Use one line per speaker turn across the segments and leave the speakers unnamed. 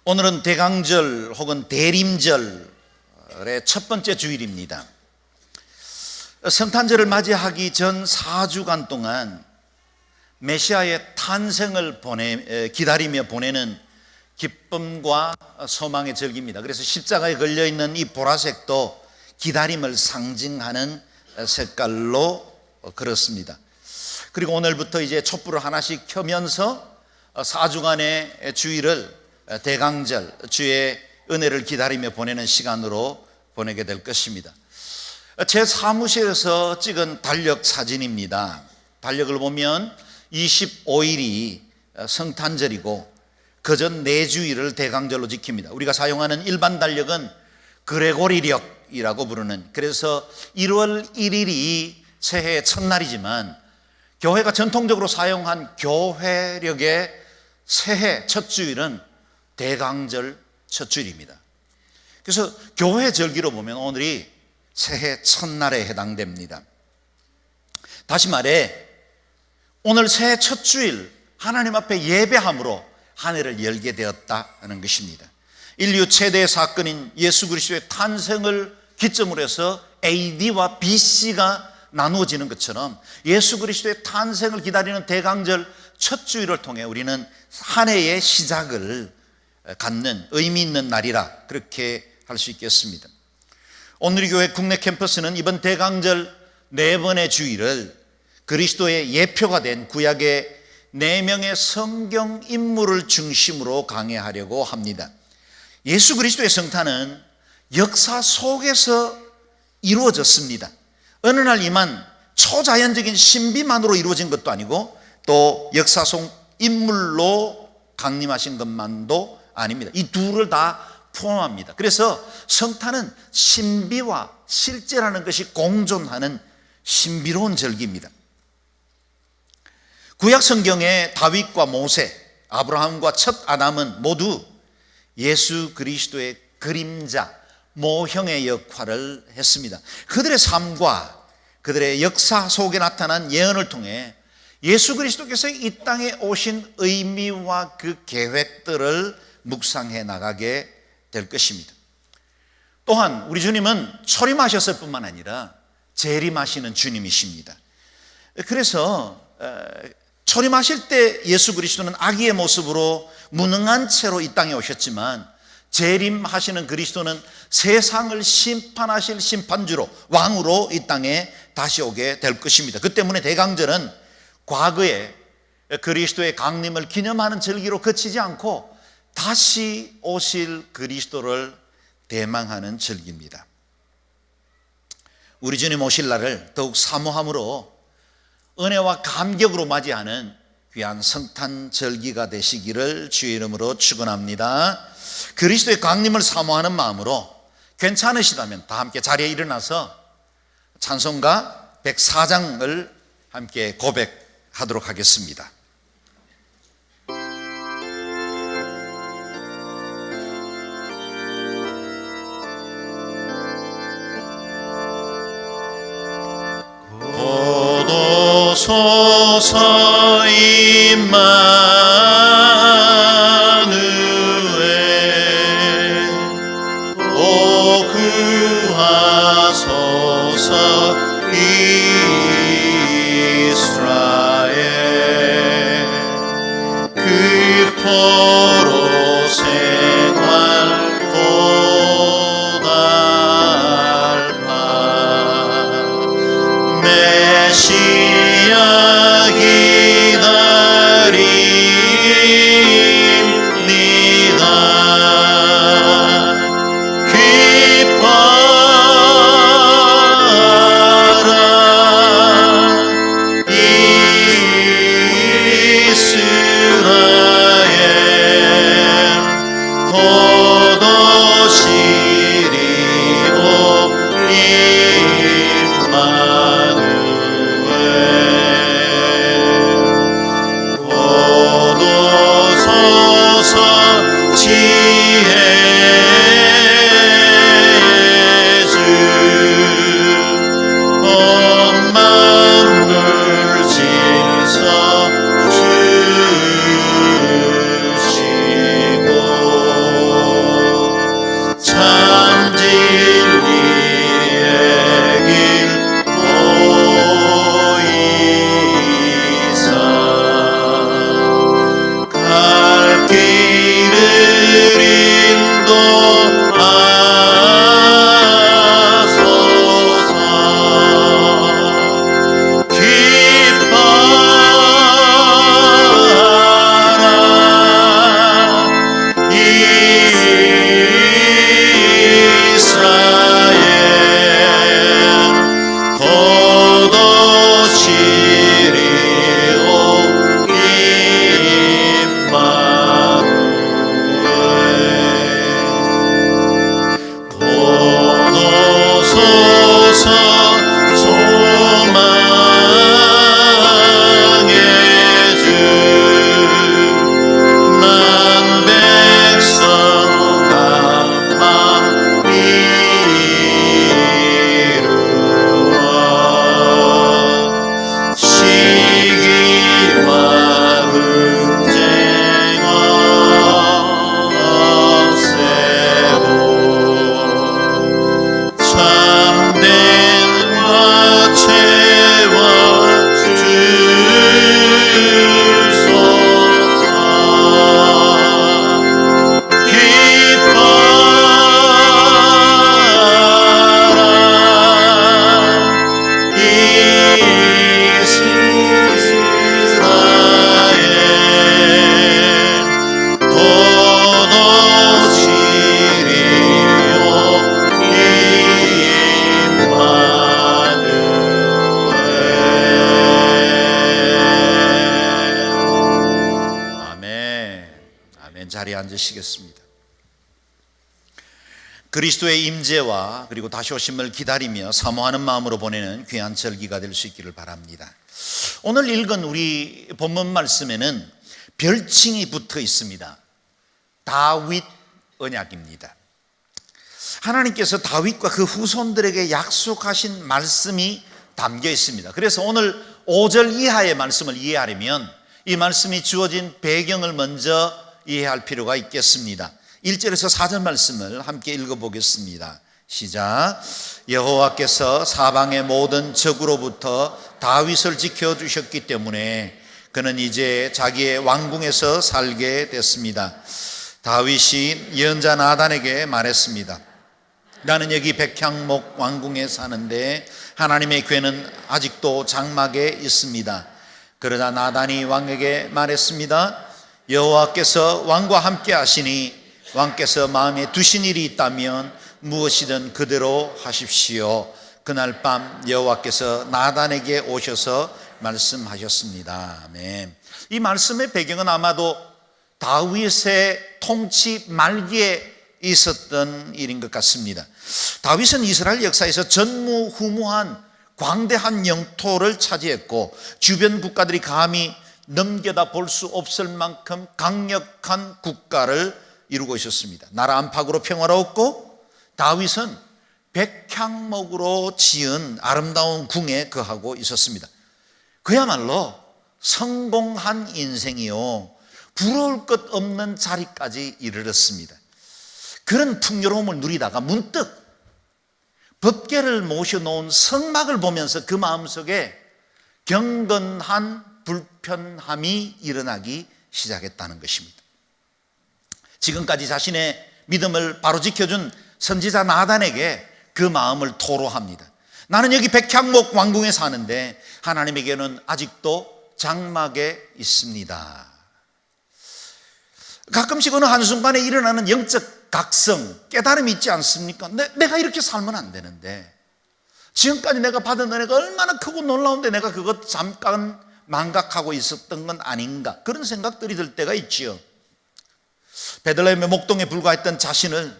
오늘은 대강절 혹은 대림절의 첫 번째 주일입니다. 성탄절을 맞이하기 전 4주간 동안 메시아의 탄생을 기다리며 보내는 기쁨과 소망의 절기입니다. 그래서 십자가에 걸려있는 이 보라색도 기다림을 상징하는 색깔로 그렇습니다. 그리고 오늘부터 이제 촛불을 하나씩 켜면서 4주간의 주일을 대강절, 주의 은혜를 기다리며 보내는 시간으로 보내게 될 것입니다. 제 사무실에서 찍은 달력 사진입니다. 달력을 보면 25일이 성탄절이고 그전 4주일을 대강절로 지킵니다. 우리가 사용하는 일반 달력은 그레고리력이라고 부르는, 그래서 1월 1일이 새해의 첫날이지만 교회가 전통적으로 사용한 교회력의 새해 첫 주일은 대강절 첫 주일입니다. 그래서 교회 절기로 보면 오늘이 새해 첫날에 해당됩니다. 다시 말해 오늘 새해 첫 주일 하나님 앞에 예배함으로 한 해를 열게 되었다는 것입니다. 인류 최대의 사건인 예수 그리스도의 탄생을 기점으로 해서 AD와 BC가 나누어지는 것처럼 예수 그리스도의 탄생을 기다리는 대강절 첫 주일을 통해 우리는 한 해의 시작을 갖는 의미 있는 날이라 그렇게 할 수 있겠습니다. 오늘 교회 국내 캠퍼스는 이번 대강절 4번의 주일을 그리스도의 예표가 된 구약의 4명의 성경 인물을 중심으로 강해하려고 합니다. 예수 그리스도의 성탄은 역사 속에서 이루어졌습니다. 어느 날 이만 초자연적인 신비만으로 이루어진 것도 아니고 또 역사 속 인물로 강림하신 것만도 아닙니다. 이 둘을 다 포함합니다. 그래서 성탄은 신비와 실제라는 것이 공존하는 신비로운 절기입니다. 구약 성경의 다윗과 모세, 아브라함과 첫 아담은 모두 예수 그리스도의 그림자, 모형의 역할을 했습니다. 그들의 삶과 그들의 역사 속에 나타난 예언을 통해 예수 그리스도께서 이 땅에 오신 의미와 그 계획들을 묵상해 나가게 될 것입니다. 또한 우리 주님은 초림하셨을 뿐만 아니라 재림하시는 주님이십니다. 그래서 초림하실 때 예수 그리스도는 아기의 모습으로 무능한 채로 이 땅에 오셨지만 재림하시는 그리스도는 세상을 심판하실 심판주로, 왕으로 이 땅에 다시 오게 될 것입니다. 그 때문에 대강절은 과거에 그리스도의 강림을 기념하는 절기로 그치지 않고 다시 오실 그리스도를 대망하는 절기입니다. 우리 주님 오실 날을 더욱 사모함으로 은혜와 감격으로 맞이하는 귀한 성탄 절기가 되시기를 주의 이름으로 축원합니다. 그리스도의 강림을 사모하는 마음으로 괜찮으시다면 다 함께 자리에 일어나서 찬송가 104장을 함께 고백하도록 하겠습니다. 고도소서 임마누엘 오 구하소서 이스라엘 그 포로 생활 고달파 메시아 기다립니다. 기뻐라 이스라엘 자리에 앉으시겠습니다. 그리스도의 임재와 그리고 다시 오심을 기다리며 사모하는 마음으로 보내는 귀한 절기가 될 수 있기를 바랍니다. 오늘 읽은 우리 본문 말씀에는 별칭이 붙어 있습니다. 다윗 언약입니다. 하나님께서 다윗과 그 후손들에게 약속하신 말씀이 담겨 있습니다. 그래서 오늘 5절 이하의 말씀을 이해하려면 이 말씀이 주어진 배경을 먼저 이해할 필요가 있겠습니다. 1절에서 4절 말씀을 함께 읽어보겠습니다. 시작. 여호와께서 사방의 모든 적으로부터 다윗을 지켜주셨기 때문에 그는 이제 자기의 왕궁에서 살게 됐습니다. 다윗이 예언자 나단에게 말했습니다. 나는 여기 백향목 왕궁에 사는데 하나님의 궤는 아직도 장막에 있습니다. 그러자 나단이 왕에게 말했습니다. 여호와께서 왕과 함께 하시니 왕께서 마음에 두신 일이 있다면 무엇이든 그대로 하십시오. 그날 밤 여호와께서 나단에게 오셔서 말씀하셨습니다. 아멘. 이 말씀의 배경은 아마도 다윗의 통치 말기에 있었던 일인 것 같습니다. 다윗은 이스라엘 역사에서 전무후무한 광대한 영토를 차지했고 주변 국가들이 감히 넘겨다 볼 수 없을 만큼 강력한 국가를 이루고 있었습니다. 나라 안팎으로 평화로웠고 다윗은 백향목으로 지은 아름다운 궁에 거하고 있었습니다. 그야말로 성공한 인생이요, 부러울 것 없는 자리까지 이르렀습니다. 그런 풍요로움을 누리다가 문득 법궤를 모셔놓은 성막을 보면서 그 마음속에 경건한 불편함이 일어나기 시작했다는 것입니다. 지금까지 자신의 믿음을 바로 지켜준 선지자 나단에게 그 마음을 토로합니다. 나는 여기 백향목 왕궁에 사는데 하나님에게는 아직도 장막에 있습니다. 가끔씩 어느 한순간에 일어나는 영적 각성, 깨달음이 있지 않습니까? 내가 이렇게 살면 안 되는데, 지금까지 내가 받은 은혜가 얼마나 크고 놀라운데 내가 그것 잠깐 망각하고 있었던 건 아닌가, 그런 생각들이 들 때가 있지요. 베들레헴의 목동에 불과했던 자신을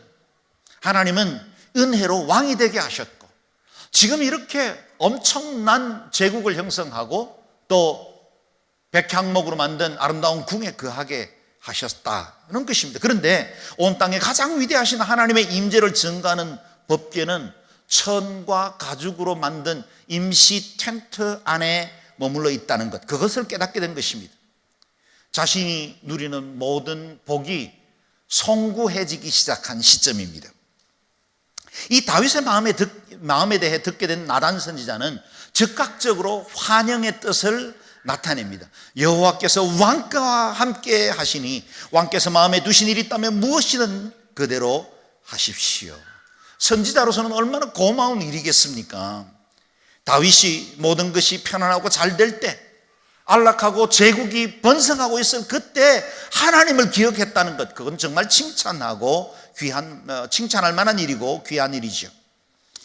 하나님은 은혜로 왕이 되게 하셨고, 지금 이렇게 엄청난 제국을 형성하고 또 백향목으로 만든 아름다운 궁에 거하게 하셨다는 것입니다. 그런데 온 땅에 가장 위대하신 하나님의 임재를 증가하는 법궤는 천과 가죽으로 만든 임시 텐트 안에 머물러 있다는 것, 그것을 깨닫게 된 것입니다. 자신이 누리는 모든 복이 송구해지기 시작한 시점입니다. 이 다윗의 마음에 대해 듣게 된 나단 선지자는 즉각적으로 환영의 뜻을 나타냅니다. 여호와께서 왕과 함께 하시니 왕께서 마음에 두신 일이 있다면 무엇이든 그대로 하십시오. 선지자로서는 얼마나 고마운 일이겠습니까? 다윗이 모든 것이 편안하고 잘 될 때, 안락하고 제국이 번성하고 있을 그때 하나님을 기억했다는 것, 그건 정말 칭찬할 만한 일이고 귀한 일이죠.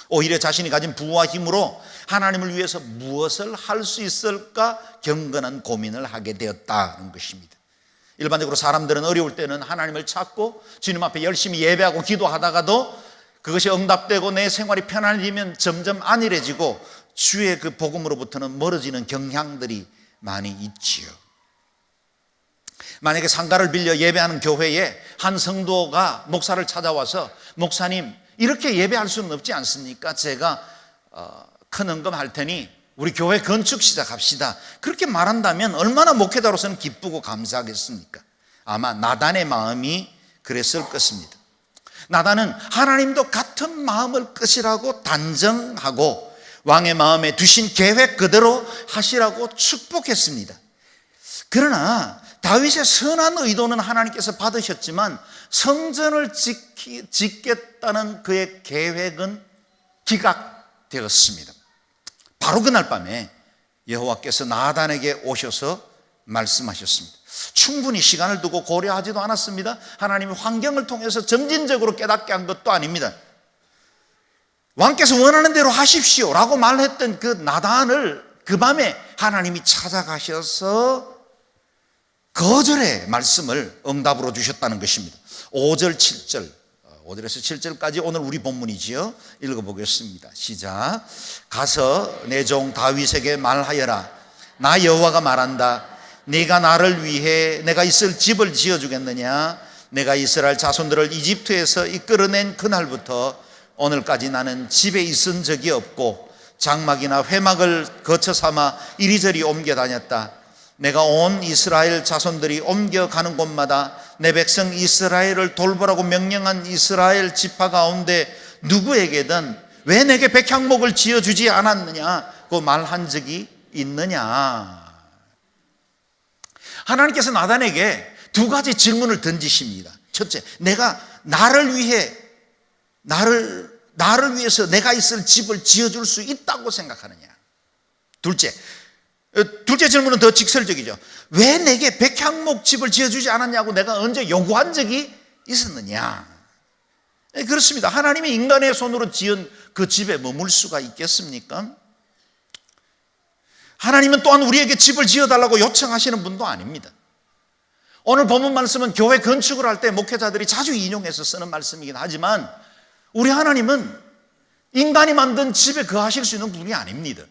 오히려 자신이 가진 부와 힘으로 하나님을 위해서 무엇을 할 수 있을까 경건한 고민을 하게 되었다는 것입니다. 일반적으로 사람들은 어려울 때는 하나님을 찾고 주님 앞에 열심히 예배하고 기도하다가도 그것이 응답되고 내 생활이 편안해지면 점점 안일해지고 주의 그 복음으로부터는 멀어지는 경향들이 많이 있지요. 만약에 상가를 빌려 예배하는 교회에 한 성도가 목사를 찾아와서, 목사님 이렇게 예배할 수는 없지 않습니까? 제가 큰 헌금할 테니 우리 교회 건축 시작합시다, 그렇게 말한다면 얼마나 목회자로서는 기쁘고 감사하겠습니까? 아마 나단의 마음이 그랬을 것입니다. 나단은 하나님도 같은 마음을 끝이라고 단정하고 왕의 마음에 두신 계획 그대로 하시라고 축복했습니다. 그러나 다윗의 선한 의도는 하나님께서 받으셨지만 성전을 짓겠다는 그의 계획은 기각되었습니다. 바로 그날 밤에 여호와께서 나단에게 오셔서 말씀하셨습니다. 충분히 시간을 두고 고려하지도 않았습니다. 하나님이 환경을 통해서 점진적으로 깨닫게 한 것도 아닙니다. 왕께서 원하는 대로 하십시오 라고 말했던 그 나단을 그 밤에 하나님이 찾아가셔서 거절의 말씀을 응답으로 주셨다는 것입니다. 5절 7절 5절에서 7절까지 오늘 우리 본문이지요. 읽어보겠습니다. 시작. 가서 내 종 다윗에게 말하여라. 나 여호와가 말한다. 네가 나를 위해 내가 있을 집을 지어주겠느냐? 내가 이스라엘 자손들을 이집트에서 이끌어낸 그날부터 오늘까지 나는 집에 있은 적이 없고 장막이나 회막을 거쳐 삼아 이리저리 옮겨 다녔다. 내가 온 이스라엘 자손들이 옮겨가는 곳마다 내 백성 이스라엘을 돌보라고 명령한 이스라엘 지파 가운데 누구에게든 왜 내게 백향목을 지어주지 않았느냐 그 말한 적이 있느냐. 하나님께서 나단에게 두 가지 질문을 던지십니다. 첫째, 내가 나를 위해서 내가 있을 집을 지어줄 수 있다고 생각하느냐. 둘째 질문은 더 직설적이죠. 왜 내게 백향목 집을 지어주지 않았냐고 내가 언제 요구한 적이 있었느냐. 그렇습니다. 하나님이 인간의 손으로 지은 그 집에 머물 수가 있겠습니까? 하나님은 또한 우리에게 집을 지어달라고 요청하시는 분도 아닙니다. 오늘 본문 말씀은 교회 건축을 할 때 목회자들이 자주 인용해서 쓰는 말씀이긴 하지만 우리 하나님은 인간이 만든 집에 거하실 수 있는 분이 아닙니다.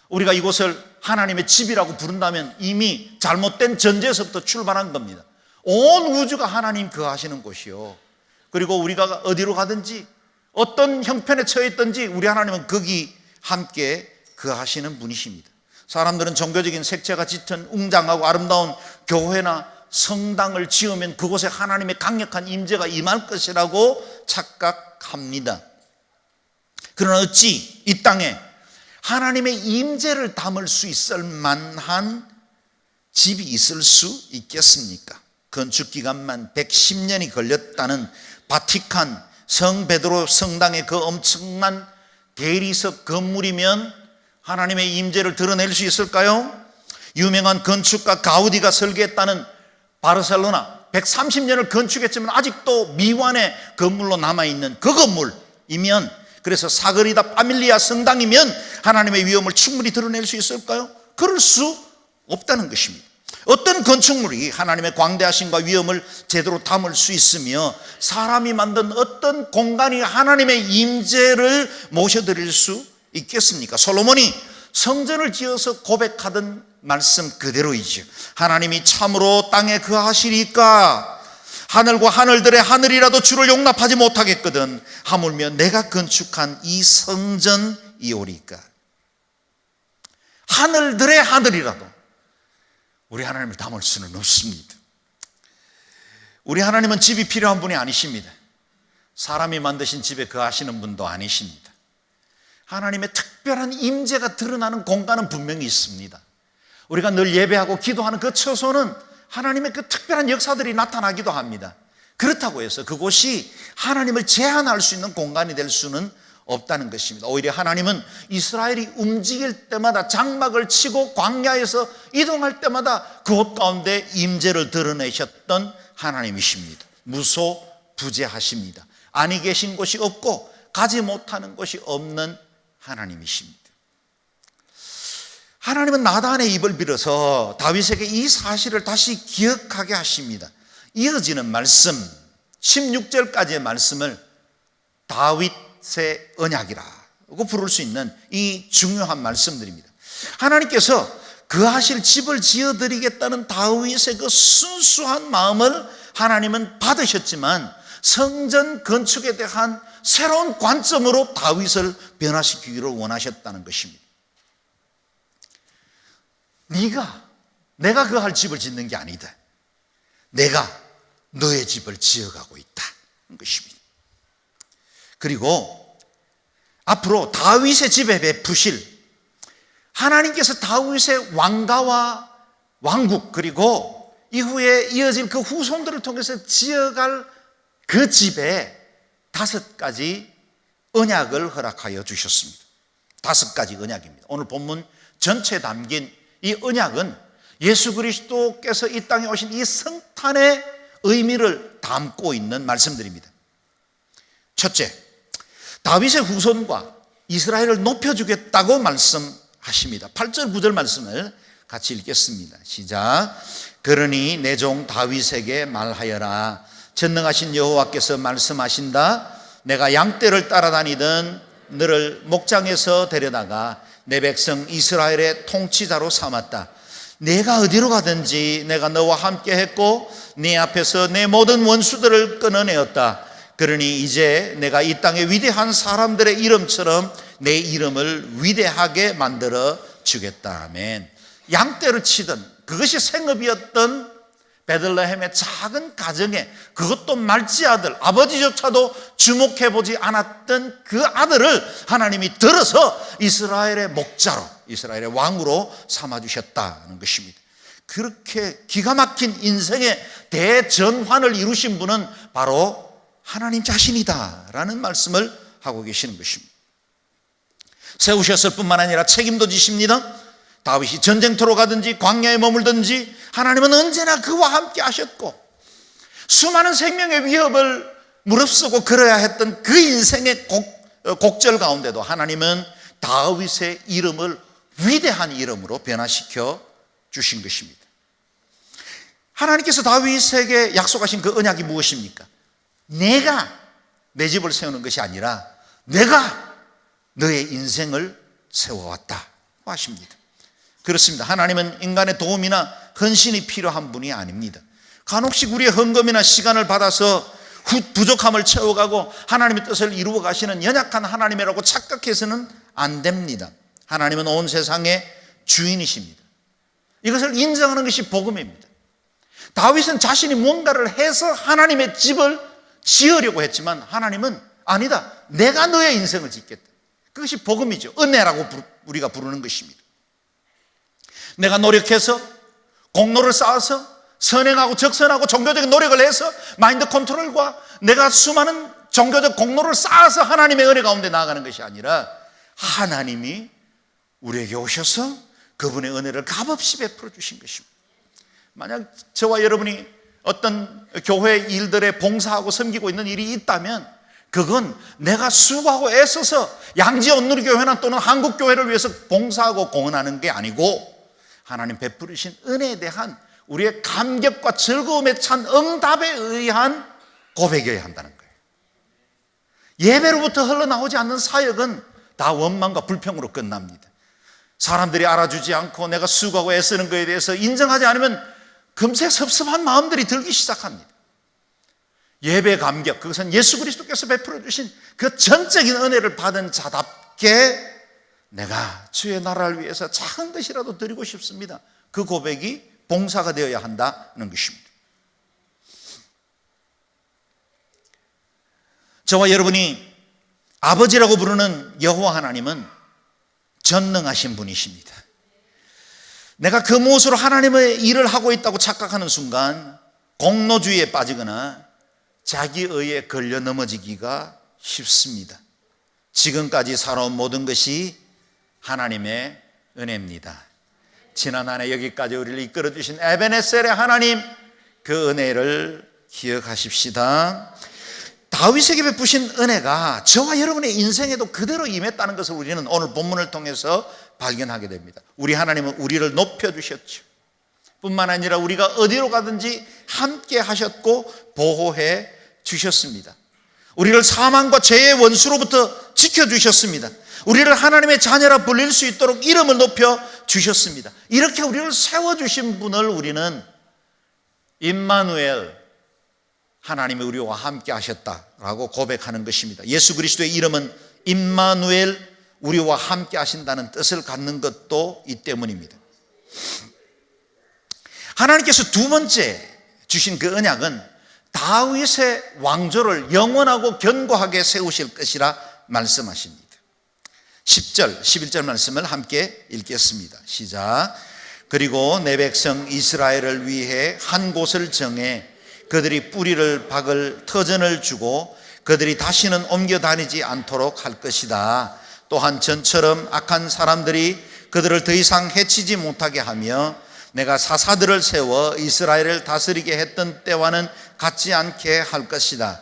우리가 이곳을 하나님의 집이라고 부른다면 이미 잘못된 전제에서부터 출발한 겁니다. 온 우주가 하나님 거하시는 곳이요, 그리고 우리가 어디로 가든지 어떤 형편에 처해 있든지 우리 하나님은 거기 함께 거하시는 분이십니다. 사람들은 종교적인 색채가 짙은 웅장하고 아름다운 교회나 성당을 지으면 그곳에 하나님의 강력한 임재가 임할 것이라고 착각합니다. 그러나 어찌 이 땅에 하나님의 임재를 담을 수 있을 만한 집이 있을 수 있겠습니까? 건축 기간만 110년이 걸렸다는 바티칸 성 베드로 성당의 그 엄청난 대리석 건물이면 하나님의 임재를 드러낼 수 있을까요? 유명한 건축가 가우디가 설계했다는 바르셀로나 130년을 건축했지만 아직도 미완의 건물로 남아있는 그 건물이면, 그래서 사그리다 파밀리아 성당이면 하나님의 위엄을 충분히 드러낼 수 있을까요? 그럴 수 없다는 것입니다. 어떤 건축물이 하나님의 광대하심과 위엄을 제대로 담을 수 있으며 사람이 만든 어떤 공간이 하나님의 임재를 모셔드릴 수 있겠습니까? 솔로몬이 성전을 지어서 고백하던 말씀 그대로이죠. 하나님이 참으로 땅에 거하시리까? 하늘과 하늘들의 하늘이라도 주를 용납하지 못하겠거든 하물며 내가 건축한 이 성전이오리까? 하늘들의 하늘이라도 우리 하나님을 담을 수는 없습니다. 우리 하나님은 집이 필요한 분이 아니십니다. 사람이 만드신 집에 거하시는 분도 아니십니다. 하나님의 특별한 임재가 드러나는 공간은 분명히 있습니다. 우리가 늘 예배하고 기도하는 그 처소는 하나님의 그 특별한 역사들이 나타나기도 합니다. 그렇다고 해서 그곳이 하나님을 제한할 수 있는 공간이 될 수는 없다는 것입니다. 오히려 하나님은 이스라엘이 움직일 때마다 장막을 치고 광야에서 이동할 때마다 그곳 가운데 임재를 드러내셨던 하나님이십니다. 무소부재하십니다. 아니 계신 곳이 없고 가지 못하는 곳이 없는 하나님이십니다. 하나님은 나단의 입을 빌어서 다윗에게 이 사실을 다시 기억하게 하십니다. 이어지는 말씀 16절까지의 말씀을 다윗의 언약이라고 부를 수 있는 이 중요한 말씀들입니다. 하나님께서 거하실 집을 지어드리겠다는 다윗의 그 순수한 마음을 하나님은 받으셨지만 성전 건축에 대한 새로운 관점으로 다윗을 변화시키기를 원하셨다는 것입니다. 내가 거할 집을 짓는 게 아니다. 내가 너의 집을 지어가고 있다는 것입니다. 그리고 앞으로 다윗의 집에 베푸실 하나님께서 다윗의 왕가와 왕국 그리고 이후에 이어질 그 후손들을 통해서 지어갈 그 집에 5가지 언약을 허락하여 주셨습니다. 5가지 언약입니다. 오늘 본문 전체에 담긴 이 언약은 예수 그리스도께서 이 땅에 오신 이 성탄의 의미를 담고 있는 말씀들입니다. 첫째, 다윗의 후손과 이스라엘을 높여주겠다고 말씀하십니다. 8절 9절 말씀을 같이 읽겠습니다. 시작. 그러니 내 종 다윗에게 말하여라. 전능하신 여호와께서 말씀하신다. 내가 양떼를 따라다니던 너를 목장에서 데려다가 내 백성 이스라엘의 통치자로 삼았다. 내가 어디로 가든지 내가 너와 함께 했고 네 앞에서 내 모든 원수들을 끊어내었다. 그러니 이제 내가 이 땅의 위대한 사람들의 이름처럼 내 이름을 위대하게 만들어 주겠다. 아멘. 양떼를 치던 그것이 생업이었던 베들레헴의 작은 가정에, 그것도 말지 아들, 아버지조차도 주목해보지 않았던 그 아들을 하나님이 들어서 이스라엘의 목자로, 이스라엘의 왕으로 삼아주셨다는 것입니다. 그렇게 기가 막힌 인생의 대전환을 이루신 분은 바로 하나님 자신이다라는 말씀을 하고 계시는 것입니다. 세우셨을 뿐만 아니라 책임도 지십니다. 다윗이 전쟁터로 가든지 광야에 머물든지 하나님은 언제나 그와 함께 하셨고, 수많은 생명의 위협을 무릅쓰고 걸어야 했던 그 인생의 곡절 가운데도 하나님은 다윗의 이름을 위대한 이름으로 변화시켜 주신 것입니다. 하나님께서 다윗에게 약속하신 그 언약이 무엇입니까? 내가 내 집을 세우는 것이 아니라 내가 너의 인생을 세워왔다고 하십니다. 그렇습니다. 하나님은 인간의 도움이나 헌신이 필요한 분이 아닙니다. 간혹씩 우리의 헌금이나 시간을 받아서 부족함을 채워가고 하나님의 뜻을 이루어 가시는 연약한 하나님이라고 착각해서는 안 됩니다. 하나님은 온 세상의 주인이십니다. 이것을 인정하는 것이 복음입니다. 다윗은 자신이 뭔가를 해서 하나님의 집을 지으려고 했지만 하나님은 아니다, 내가 너의 인생을 짓겠다. 그것이 복음이죠. 은혜라고 우리가 부르는 것입니다. 내가 노력해서 공로를 쌓아서 선행하고 적선하고 종교적인 노력을 해서 마인드 컨트롤과 내가 수많은 종교적 공로를 쌓아서 하나님의 은혜 가운데 나아가는 것이 아니라 하나님이 우리에게 오셔서 그분의 은혜를 값없이 베풀어 주신 것입니다. 만약 저와 여러분이 어떤 교회 일들에 봉사하고 섬기고 있는 일이 있다면 그건 내가 수고하고 애써서 양지 온누리교회나 또는 한국교회를 위해서 봉사하고 공헌하는 게 아니고 하나님 베풀으신 은혜에 대한 우리의 감격과 즐거움에 찬 응답에 의한 고백이어야 한다는 거예요. 예배로부터 흘러나오지 않는 사역은 다 원망과 불평으로 끝납니다. 사람들이 알아주지 않고 내가 수고하고 애쓰는 것에 대해서 인정하지 않으면 금세 섭섭한 마음들이 들기 시작합니다. 예배 감격, 그것은 예수 그리스도께서 베풀어 주신 그 전적인 은혜를 받은 자답게 내가 주의 나라를 위해서 작은 것이라도 드리고 싶습니다. 그 고백이 봉사가 되어야 한다는 것입니다. 저와 여러분이 아버지라고 부르는 여호와 하나님은 전능하신 분이십니다. 내가 그 무엇으로 하나님의 일을 하고 있다고 착각하는 순간 공로주의에 빠지거나 자기 의에 걸려 넘어지기가 쉽습니다. 지금까지 살아온 모든 것이 하나님의 은혜입니다. 지난 한 해 여기까지 우리를 이끌어 주신 에베네셀의 하나님, 그 은혜를 기억하십시다. 다윗에게 베푸신 은혜가 저와 여러분의 인생에도 그대로 임했다는 것을 우리는 오늘 본문을 통해서 발견하게 됩니다. 우리 하나님은 우리를 높여주셨죠. 뿐만 아니라 우리가 어디로 가든지 함께 하셨고 보호해 주셨습니다. 우리를 사망과 죄의 원수로부터 지켜주셨습니다. 우리를 하나님의 자녀라 불릴 수 있도록 이름을 높여 주셨습니다. 이렇게 우리를 세워주신 분을 우리는 임마누엘, 하나님이 우리와 함께 하셨다라고 고백하는 것입니다. 예수 그리스도의 이름은 임마누엘, 우리와 함께 하신다는 뜻을 갖는 것도 이 때문입니다. 하나님께서 두 번째 주신 그 언약은 다윗의 왕조를 영원하고 견고하게 세우실 것이라 말씀하십니다. 10절, 11절 말씀을 함께 읽겠습니다. 시작. 그리고 내 백성 이스라엘을 위해 한 곳을 정해 그들이 뿌리를 박을 터전을 주고 그들이 다시는 옮겨 다니지 않도록 할 것이다. 또한 전처럼 악한 사람들이 그들을 더 이상 해치지 못하게 하며 내가 사사들을 세워 이스라엘을 다스리게 했던 때와는 같지 않게 할 것이다.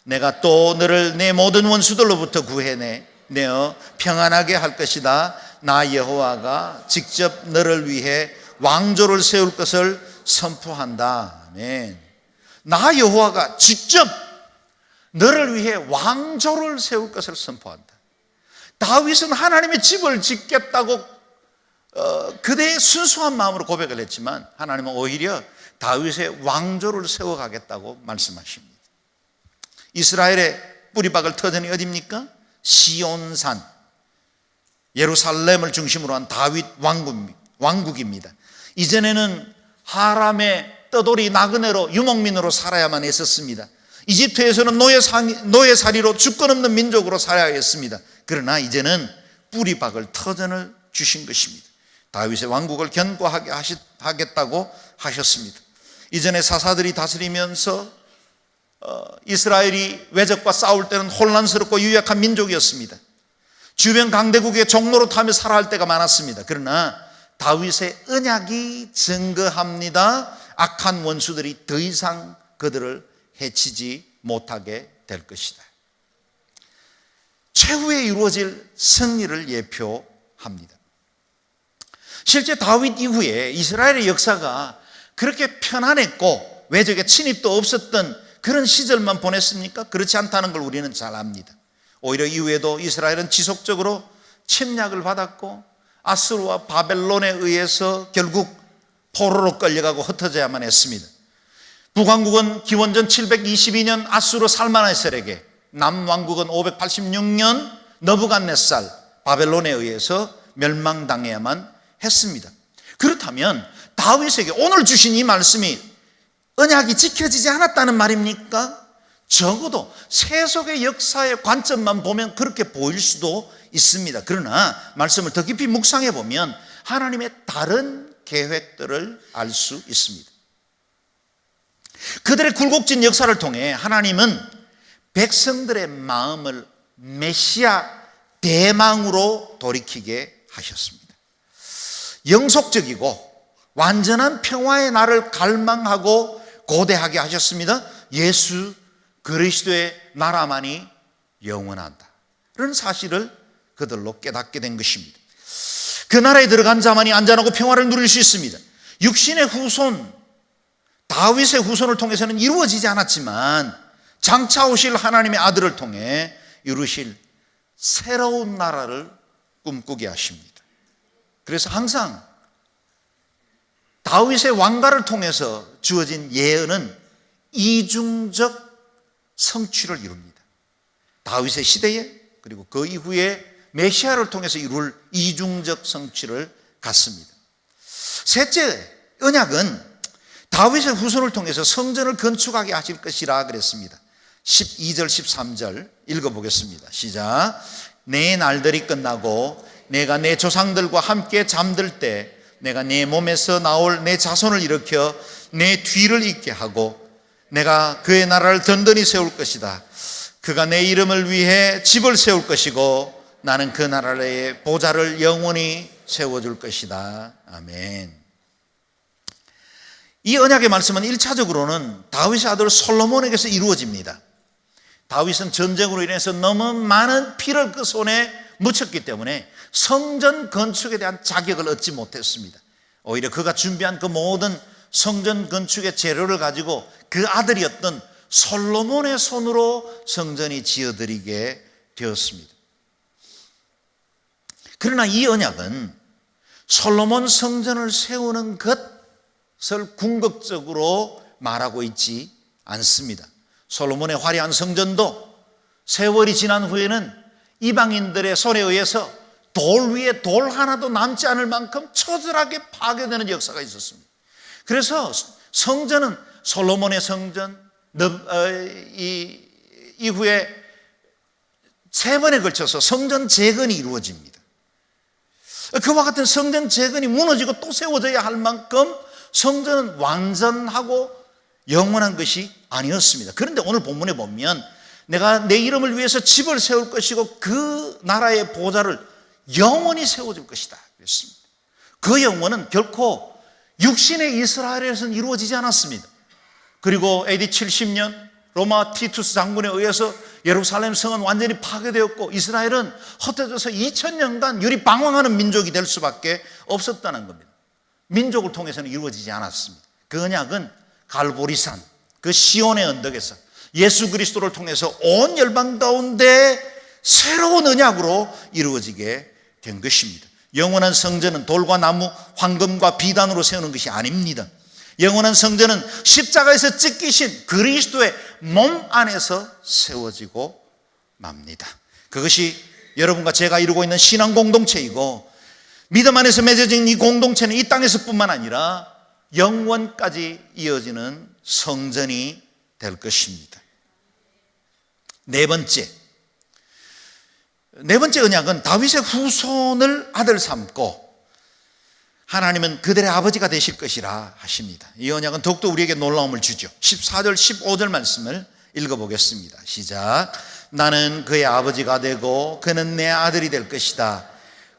내가 또 너를 내 모든 원수들로부터 구해내어 평안하게 할 것이다. 나 여호와가 직접 너를 위해 왕조를 세울 것을 선포한다. 아멘. 나 여호와가 직접 너를 위해 왕조를 세울 것을 선포한다. 다윗은 하나님의 집을 짓겠다고 그대의 순수한 마음으로 고백을 했지만 하나님은 오히려 다윗의 왕조를 세워가겠다고 말씀하십니다. 이스라엘의 뿌리박을 터전이 어디입니까? 시온산, 예루살렘을 중심으로 한 다윗 왕국입니다. 이전에는 하람의 떠돌이 나그네로 유목민으로 살아야만 했었습니다. 이집트에서는 노예살이로 주권 없는 민족으로 살아야 했습니다. 그러나 이제는 뿌리박을 터전을 주신 것입니다. 다윗의 왕국을 견고하게 하겠다고 하셨습니다. 이전에 사사들이 다스리면서 이스라엘이 외적과 싸울 때는 혼란스럽고 유약한 민족이었습니다. 주변 강대국의 종로로 타며 살아갈 때가 많았습니다. 그러나 다윗의 언약이 증거합니다. 악한 원수들이 더 이상 그들을 해치지 못하게 될 것이다. 최후에 이루어질 승리를 예표합니다. 실제 다윗 이후에 이스라엘의 역사가 그렇게 편안했고 외적의 침입도 없었던 그런 시절만 보냈습니까? 그렇지 않다는 걸 우리는 잘 압니다. 오히려 이후에도 이스라엘은 지속적으로 침략을 받았고 아수르와 바벨론에 의해서 결국 포로로 끌려가고 흩어져야만 했습니다. 북왕국은 기원전 722년 아수르 살마네셀에게, 남왕국은 586년 느부갓네살 바벨론에 의해서 멸망당해야만 했습니다. 그렇다면 다윗에게 오늘 주신 이 말씀이 언약이 지켜지지 않았다는 말입니까? 적어도 세속의 역사의 관점만 보면 그렇게 보일 수도 있습니다. 그러나 말씀을 더 깊이 묵상해 보면 하나님의 다른 계획들을 알 수 있습니다. 그들의 굴곡진 역사를 통해 하나님은 백성들의 마음을 메시아 대망으로 돌이키게 하셨습니다. 영속적이고 완전한 평화의 날을 갈망하고 고대하게 하셨습니다. 예수 그리스도의 나라만이 영원하다. 이런 사실을 그들로 깨닫게 된 것입니다. 그 나라에 들어간 자만이 안전하고 평화를 누릴 수 있습니다. 육신의 후손, 다윗의 후손을 통해서는 이루어지지 않았지만 장차 오실 하나님의 아들을 통해 이루실 새로운 나라를 꿈꾸게 하십니다. 그래서 항상 다윗의 왕가를 통해서 주어진 예언은 이중적 성취를 이룹니다. 다윗의 시대에 그리고 그 이후에 메시아를 통해서 이룰 이중적 성취를 갖습니다. 셋째 언약은 다윗의 후손을 통해서 성전을 건축하게 하실 것이라 그랬습니다. 12절 13절 읽어보겠습니다. 시작. 내 날들이 끝나고 내가 내 조상들과 함께 잠들 때 내가 내 몸에서 나올 내 자손을 일으켜 내 뒤를 잇게 하고 내가 그의 나라를 든든히 세울 것이다. 그가 내 이름을 위해 집을 세울 것이고 나는 그 나라의 보좌를 영원히 세워줄 것이다. 아멘. 이 언약의 말씀은 1차적으로는 다윗의 아들 솔로몬에게서 이루어집니다. 다윗은 전쟁으로 인해서 너무 많은 피를 그 손에 묻혔기 때문에 성전 건축에 대한 자격을 얻지 못했습니다. 오히려 그가 준비한 그 모든 성전 건축의 재료를 가지고 그 아들이었던 솔로몬의 손으로 성전이 지어드리게 되었습니다. 그러나 이 언약은 솔로몬 성전을 세우는 것을 궁극적으로 말하고 있지 않습니다. 솔로몬의 화려한 성전도 세월이 지난 후에는 이방인들의 손에 의해서 돌 위에 돌 하나도 남지 않을 만큼 처절하게 파괴되는 역사가 있었습니다. 그래서 성전은 솔로몬의 성전 이후에 3번에 걸쳐서 성전 재건이 이루어집니다. 그와 같은 성전 재건이 무너지고 또 세워져야 할 만큼 성전은 완전하고 영원한 것이 아니었습니다. 그런데 오늘 본문에 보면 내가 내 이름을 위해서 집을 세울 것이고 그 나라의 보좌를 영원히 세워줄 것이다 그랬습니다. 그 영원은 결코 육신의 이스라엘에서는 이루어지지 않았습니다. 그리고 AD 70년 로마 티투스 장군에 의해서 예루살렘 성은 완전히 파괴되었고 이스라엘은 흩어져서 2000년간 유리 방황하는 민족이 될 수밖에 없었다는 겁니다. 민족을 통해서는 이루어지지 않았습니다. 그 언약은 갈보리산, 그 시온의 언덕에서 예수 그리스도를 통해서 온 열방 가운데 새로운 언약으로 이루어지게 된 것입니다. 영원한 성전은 돌과 나무, 황금과 비단으로 세우는 것이 아닙니다. 영원한 성전은 십자가에서 찢기신 그리스도의 몸 안에서 세워지고 맙니다. 그것이 여러분과 제가 이루고 있는 신앙 공동체이고, 믿음 안에서 맺어진 이 공동체는 이 땅에서 뿐만 아니라 영원까지 이어지는 성전이 될 것입니다. 네 번째 언약은 다윗의 후손을 아들 삼고 하나님은 그들의 아버지가 되실 것이라 하십니다. 이 언약은 더욱더 우리에게 놀라움을 주죠. 14절 15절 말씀을 읽어보겠습니다. 시작. 나는 그의 아버지가 되고 그는 내 아들이 될 것이다.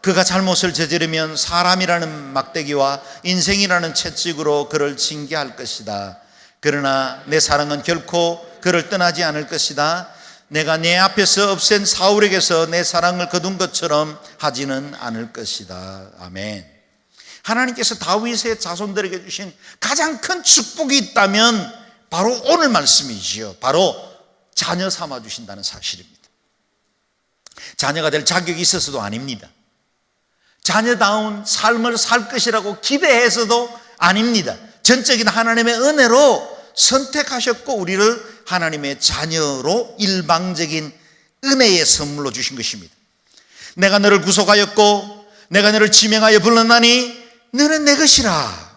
그가 잘못을 저지르면 사람이라는 막대기와 인생이라는 채찍으로 그를 징계할 것이다. 그러나 내 사랑은 결코 그를 떠나지 않을 것이다. 내가 내 앞에서 없앤 사울에게서 내 사랑을 거둔 것처럼 하지는 않을 것이다. 아멘. 하나님께서 다윗의 자손들에게 주신 가장 큰 축복이 있다면 바로 오늘 말씀이지요. 바로 자녀 삼아 주신다는 사실입니다. 자녀가 될 자격이 있어서도 아닙니다. 자녀다운 삶을 살 것이라고 기대해서도 아닙니다. 전적인 하나님의 은혜로 선택하셨고 우리를 하나님의 자녀로 일방적인 은혜의 선물로 주신 것입니다. 내가 너를 구속하였고 내가 너를 지명하여 불렀나니 너는 내 것이라.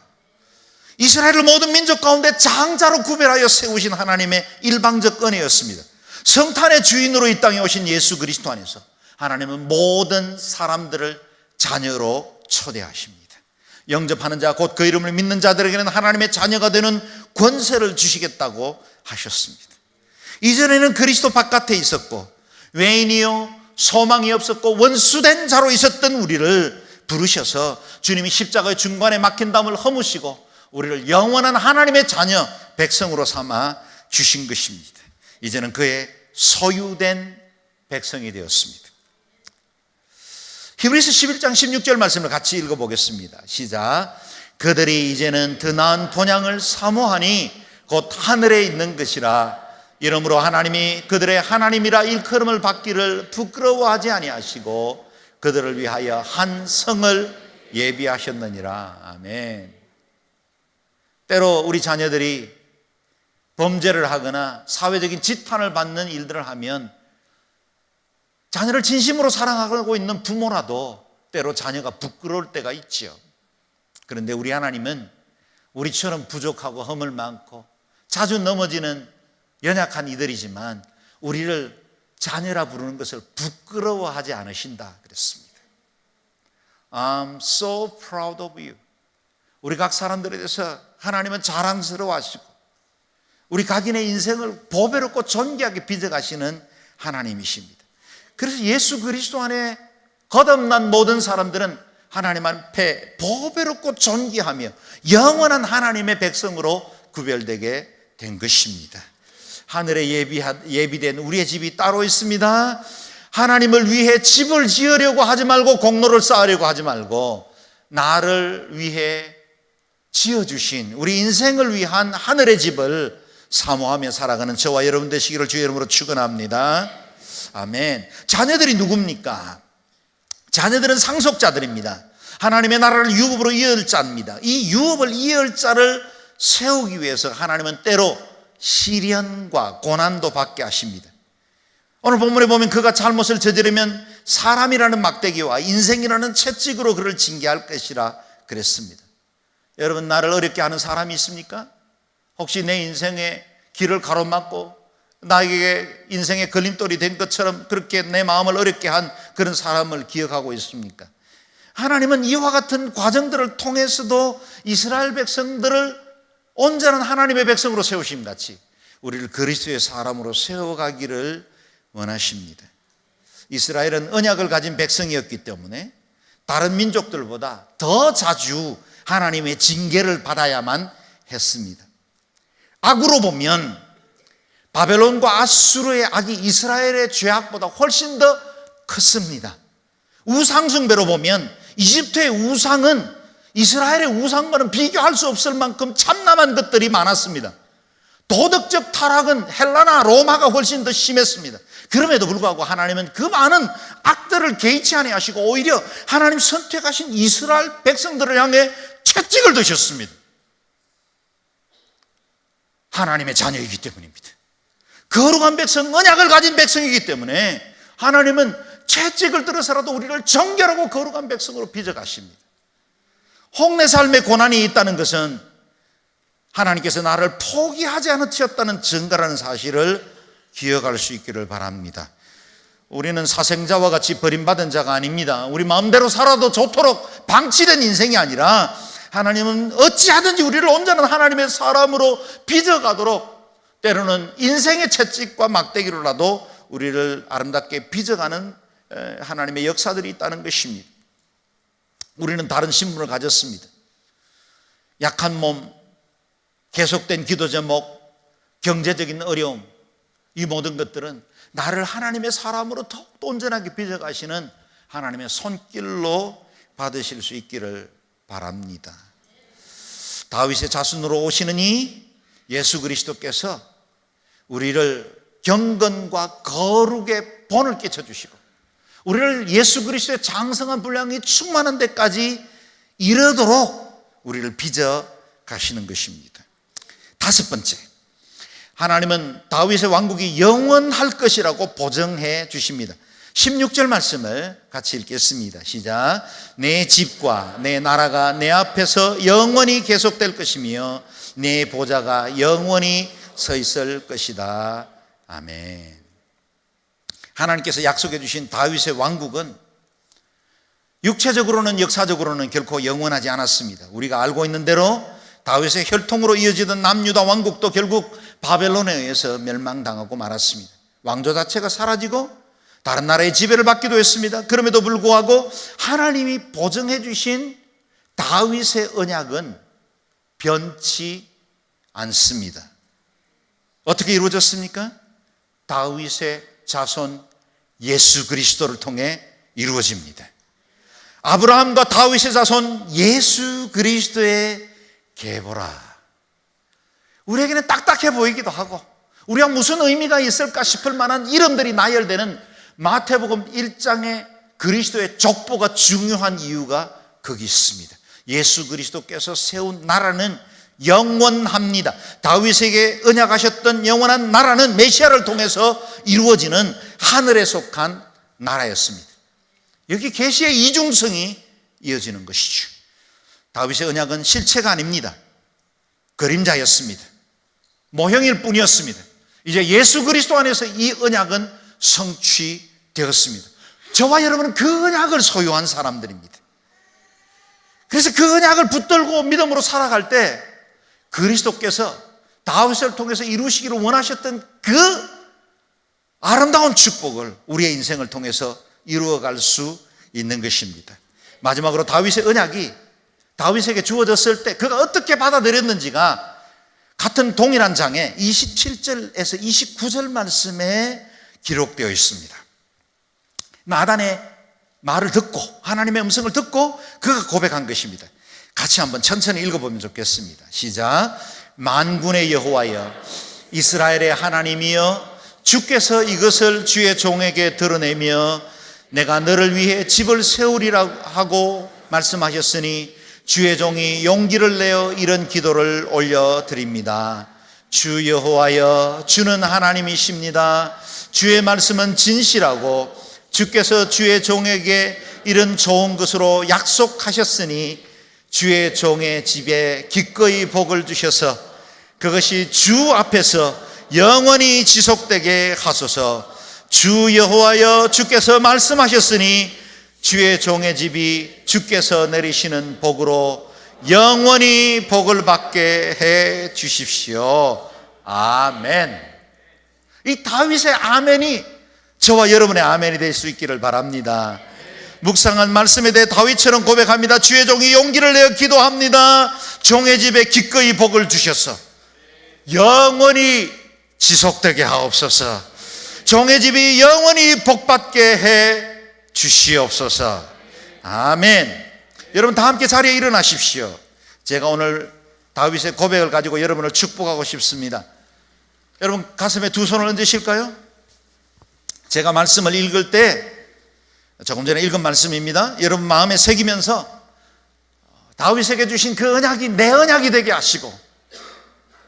이스라엘을 모든 민족 가운데 장자로 구별하여 세우신 하나님의 일방적 은혜였습니다. 성탄의 주인으로 이 땅에 오신 예수 그리스도 안에서 하나님은 모든 사람들을 자녀로 초대하십니다. 영접하는 자 곧 그 이름을 믿는 자들에게는 하나님의 자녀가 되는 권세를 주시겠다고 하셨습니다. 이전에는 그리스도 바깥에 있었고 외인이요 소망이 없었고 원수된 자로 있었던 우리를 부르셔서 주님이 십자가의 중간에 막힌 담을 허무시고 우리를 영원한 하나님의 자녀 백성으로 삼아 주신 것입니다. 이제는 그의 소유된 백성이 되었습니다. 히브리서 11장 16절 말씀을 같이 읽어보겠습니다. 시작. 그들이 이제는 더 나은 본향을 사모하니 곧 하늘에 있는 것이라. 이러므로 하나님이 그들의 하나님이라 일컬음을 받기를 부끄러워하지 아니하시고 그들을 위하여 한 성을 예비하셨느니라. 아멘. 때로 우리 자녀들이 범죄를 하거나 사회적인 지탄을 받는 일들을 하면 자녀를 진심으로 사랑하고 있는 부모라도 때로 자녀가 부끄러울 때가 있죠. 그런데 우리 하나님은 우리처럼 부족하고 허물 많고 자주 넘어지는 연약한 이들이지만 우리를 자녀라 부르는 것을 부끄러워하지 않으신다 그랬습니다. I'm so proud of you. 우리 각 사람들에 대해서 하나님은 자랑스러워하시고 우리 각인의 인생을 보배롭고 존귀하게 빚어가시는 하나님이십니다. 그래서 예수 그리스도 안에 거듭난 모든 사람들은 하나님 앞에 보배롭고 존귀하며 영원한 하나님의 백성으로 구별되게 된 것입니다. 하늘에 예비된 우리의 집이 따로 있습니다. 하나님을 위해 집을 지으려고 하지 말고 공로를 쌓으려고 하지 말고 나를 위해 지어주신 우리 인생을 위한 하늘의 집을 사모하며 살아가는 저와 여러분 되시기를 주의 이름으로 축원합니다. 아멘. 자녀들이 누굽니까? 자녀들은 상속자들입니다. 하나님의 나라를 유업으로 이을 자입니다. 이 유업을 이을 자를 세우기 위해서 하나님은 때로 시련과 고난도 받게 하십니다. 오늘 본문에 보면 그가 잘못을 저지르면 사람이라는 막대기와 인생이라는 채찍으로 그를 징계할 것이라 그랬습니다. 여러분, 나를 어렵게 하는 사람이 있습니까? 혹시 내 인생의 길을 가로막고 나에게 인생의 걸림돌이 된 것처럼 그렇게 내 마음을 어렵게 한 그런 사람을 기억하고 있습니까? 하나님은 이와 같은 과정들을 통해서도 이스라엘 백성들을 온전한 하나님의 백성으로 세우심 같이 우리를 그리스도의 사람으로 세워가기를 원하십니다. 이스라엘은 언약을 가진 백성이었기 때문에 다른 민족들보다 더 자주 하나님의 징계를 받아야만 했습니다. 악으로 보면 바벨론과 아수르의 악이 이스라엘의 죄악보다 훨씬 더 컸습니다. 우상숭배로 보면 이집트의 우상은 이스라엘의 우상과는 비교할 수 없을 만큼 참남한 것들이 많았습니다. 도덕적 타락은 헬라나 로마가 훨씬 더 심했습니다. 그럼에도 불구하고 하나님은 그 많은 악들을 개의치 아니하시고 오히려 하나님 선택하신 이스라엘 백성들을 향해 채찍을 드셨습니다. 하나님의 자녀이기 때문입니다. 거룩한 백성, 언약을 가진 백성이기 때문에 하나님은 채찍을 들어서라도 우리를 정결하고 거룩한 백성으로 빚어가십니다. 홍내 삶의 고난이 있다는 것은 하나님께서 나를 포기하지 않으셨다는 증거라는 사실을 기억할 수 있기를 바랍니다. 우리는 사생자와 같이 버림받은 자가 아닙니다. 우리 마음대로 살아도 좋도록 방치된 인생이 아니라 하나님은 어찌하든지 우리를 온전한 하나님의 사람으로 빚어가도록 때로는 인생의 채찍과 막대기로라도 우리를 아름답게 빚어가는 하나님의 역사들이 있다는 것입니다. 우리는 다른 신분을 가졌습니다. 약한 몸, 계속된 기도 제목, 경제적인 어려움, 이 모든 것들은 나를 하나님의 사람으로 더욱더 온전하게 빚어가시는 하나님의 손길로 받으실 수 있기를 바랍니다. 다윗의 자손으로 오시는 이 예수 그리스도께서 우리를 경건과 거룩의 본을 끼쳐주시고 우리를 예수 그리스도의 장성한 분량이 충만한 데까지 이르도록 우리를 빚어 가시는 것입니다. 다섯 번째, 하나님은 다윗의 왕국이 영원할 것이라고 보증해 주십니다. 16절 말씀을 같이 읽겠습니다. 시작. 내 집과 내 나라가 내 앞에서 영원히 계속될 것이며 내 보좌가 영원히 서 있을 것이다. 아멘. 하나님께서 약속해 주신 다윗의 왕국은 육체적으로는 역사적으로는 결코 영원하지 않았습니다. 우리가 알고 있는 대로 다윗의 혈통으로 이어지던 남유다 왕국도 결국 바벨론에 의해서 멸망당하고 말았습니다. 왕조 자체가 사라지고 다른 나라의 지배를 받기도 했습니다. 그럼에도 불구하고 하나님이 보증해 주신 다윗의 언약은 변치 않습니다. 어떻게 이루어졌습니까? 다윗의 자손 예수 그리스도를 통해 이루어집니다. 아브라함과 다윗의 자손 예수 그리스도의 계보라. 우리에게는 딱딱해 보이기도 하고 우리가 무슨 의미가 있을까 싶을 만한 이름들이 나열되는 마태복음 1장의 그리스도의 족보가 중요한 이유가 거기 있습니다. 예수 그리스도께서 세운 나라는 영원합니다. 다윗에게 언약하셨던 영원한 나라는 메시아를 통해서 이루어지는 하늘에 속한 나라였습니다. 여기 계시의 이중성이 이어지는 것이죠. 다윗의 언약은 실체가 아닙니다. 그림자였습니다. 모형일 뿐이었습니다. 이제 예수 그리스도 안에서 이 언약은 성취되었습니다. 저와 여러분은 그 언약을 소유한 사람들입니다. 그래서 그 언약을 붙들고 믿음으로 살아갈 때 그리스도께서 다윗을 통해서 이루시기를 원하셨던 그 아름다운 축복을 우리의 인생을 통해서 이루어갈 수 있는 것입니다. 마지막으로 다윗의 언약이 다윗에게 주어졌을 때 그가 어떻게 받아들였는지가 같은 동일한 장에 27절에서 29절 말씀에 기록되어 있습니다. 나단의 말을 듣고 하나님의 음성을 듣고 그가 고백한 것입니다. 같이 한번 천천히 읽어보면 좋겠습니다. 시작. 만군의 여호와여 이스라엘의 하나님이여 주께서 이것을 주의 종에게 드러내며 내가 너를 위해 집을 세우리라 하고 말씀하셨으니 주의 종이 용기를 내어 이런 기도를 올려드립니다. 주 여호와여 주는 하나님이십니다. 주의 말씀은 진실하고 주께서 주의 종에게 이런 좋은 것으로 약속하셨으니 주의 종의 집에 기꺼이 복을 주셔서 그것이 주 앞에서 영원히 지속되게 하소서. 주 여호와여 주께서 말씀하셨으니 주의 종의 집이 주께서 내리시는 복으로 영원히 복을 받게 해 주십시오. 아멘. 이 다윗의 아멘이 저와 여러분의 아멘이 될 수 있기를 바랍니다. 묵상한 말씀에 대해 다윗처럼 고백합니다. 주의 종이 용기를 내어 기도합니다. 종의 집에 기꺼이 복을 주셔서 영원히 지속되게 하옵소서. 종의 집이 영원히 복받게 해 주시옵소서. 아멘. 여러분 다 함께 자리에 일어나십시오. 제가 오늘 다윗의 고백을 가지고 여러분을 축복하고 싶습니다. 여러분 가슴에 두 손을 얹으실까요? 제가 말씀을 읽을 때 조금 전에 읽은 말씀입니다. 여러분 마음에 새기면서 다윗에게 주신 그 언약이 내 언약이 되게 하시고,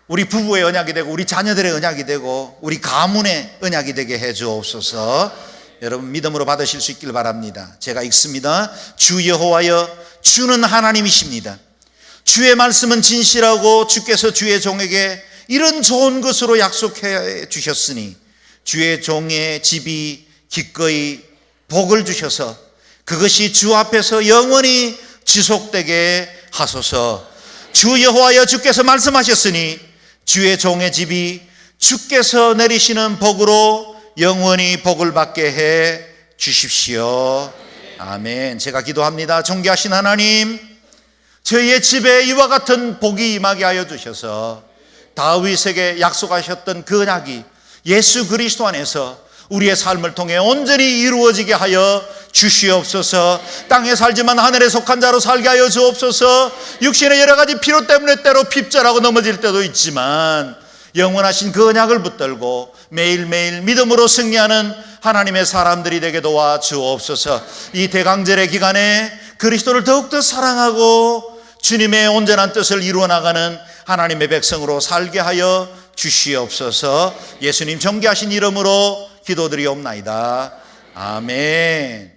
우리 부부의 언약이 되고, 우리 자녀들의 언약이 되고, 우리 가문의 언약이 되게 해 주옵소서. 여러분 믿음으로 받으실 수 있길 바랍니다. 제가 읽습니다. 주 여호와여, 주는 하나님이십니다. 주의 말씀은 진실하고 주께서 주의 종에게 이런 좋은 것으로 약속해 주셨으니 주의 종의 집이 기꺼이 복을 주셔서 그것이 주 앞에서 영원히 지속되게 하소서. 주 여호와여, 주께서 말씀하셨으니 주의 종의 집이 주께서 내리시는 복으로 영원히 복을 받게 해 주십시오. 아멘. 제가 기도합니다. 존귀하신 하나님, 저희의 집에 이와 같은 복이 임하게 하여 주셔서 다윗에게 약속하셨던 그 언약이 예수 그리스도 안에서 우리의 삶을 통해 온전히 이루어지게 하여 주시옵소서. 땅에 살지만 하늘에 속한 자로 살게 하여 주옵소서. 육신의 여러 가지 필요 때문에 때로 핍절하고 넘어질 때도 있지만 영원하신 그 언약을 붙들고 매일매일 믿음으로 승리하는 하나님의 사람들이 되게 도와 주옵소서. 이 대강절의 기간에 그리스도를 더욱더 사랑하고 주님의 온전한 뜻을 이루어 나가는 하나님의 백성으로 살게 하여 주시옵소서. 예수님 존귀하신 이름으로 기도드리옵나이다. 아멘.